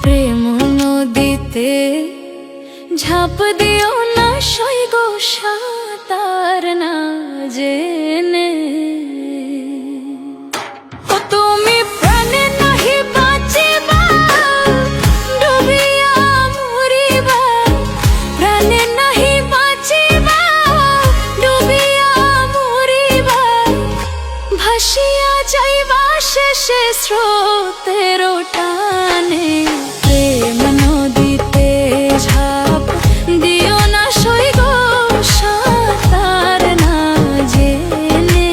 প্রেম নদীতে ঝাঁপ দিও না সৈগ সাঁতার না জেনে। ও তুমি প্রাণে নাহি বাঁচিবা, ডুবিয়া মরিবা। প্রাণে নাহি বাঁচিবা, ডুবিয়া মরিবা। ভাসিয়া যাইবা শেষে স্রোতের টানে। প্রেম নদীতে ঝাঁপ দিও না সৈগ সাঁতার না জেনে।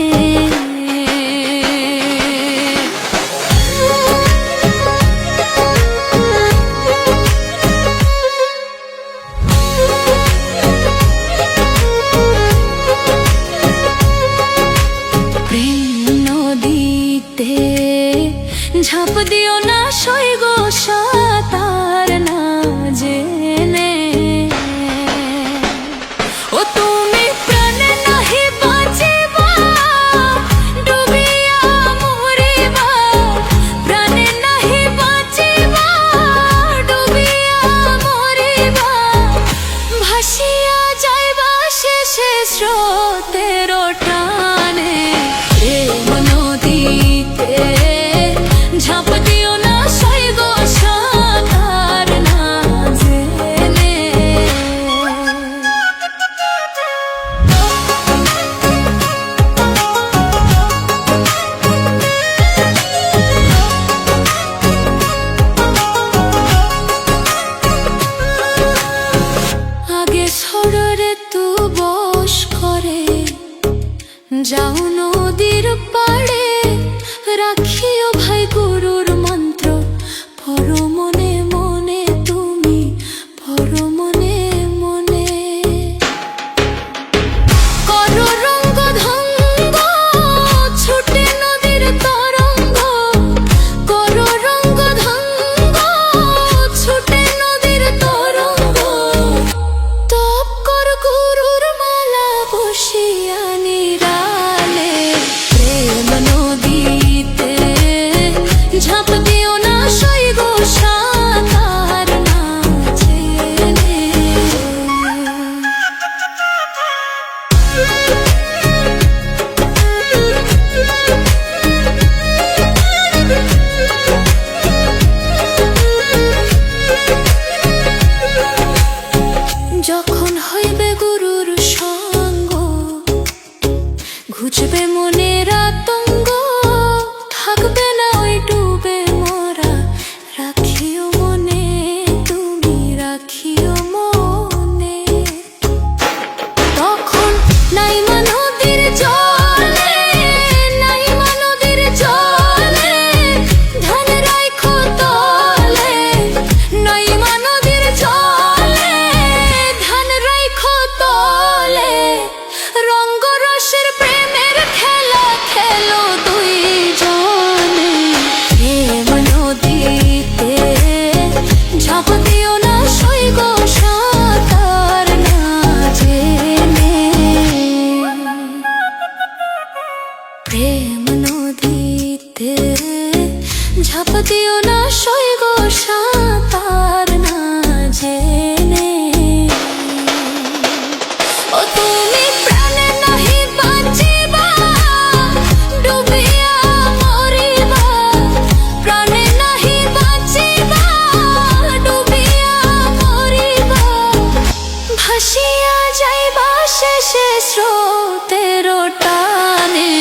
প্রেম নদীতে ঝাঁপ দিও না সৈগ সাঁতার না জেনে। ও তুমি প্রাণে নাহি বাঁচিবা, ডুবিয়া মরিবা। প্রাণে নাহি বাঁচিবা, ডুবিয়া মরিবা। ভাসিয়া যাইবা শেষে স্রোতের টানে। প্রেম নদীতে ঝাঁপ দিও না সৈগ সাঁতার না জেনে। আগে সররে তু বস করে যাও নদীর পাড়ে। রাখিও ভাই গুরুর মন্ত্র পর মনে মনে, তুমি পর মনে মনে। করো রঙ্গ ধঙ্গ ছুটে নদীর তরঙ্গ। করো রঙ্গ ধঙ্গ ছুটে নদীর তরঙ্গ। তপ কর গুরুর মালা বসিয়া নিরালে। প্রেম নদীতে ঝাঁপ দিও না সৈগ সাঁতার না জেনে। যখন হইবে গুরুর সঙ্গ, ঘুচবে মনের আতঙ্ক। থাকবে না ওই ডুবে মরা, রাখিও মনে, তুমি রাখিও মনে। তখন নাইমা নদীর জলে, নাইমা নদীর জলে। ধান রাইখো তলে, নাইমা নদীর জলে। ধান রাইখো তলে। রঙ্গরসের প্রেমের খেলা খেলো দুই জনে। প্রেম নদীতে ঝাঁপ দিও না সৈগ সাঁতার না জেনে। প্রেম নদীতে ঝাঁপ দিও না সৈগ সাঁতার না জেনে। ও তুমি প্রাণে নাহি বাঁচিবা, ডুবিয়া মরিবা। প্রাণে নাহি বাঁচিবা, ডুবিয়া মরিবা। ভাসিয়া যাইবা শেষে স্রোতের টানে।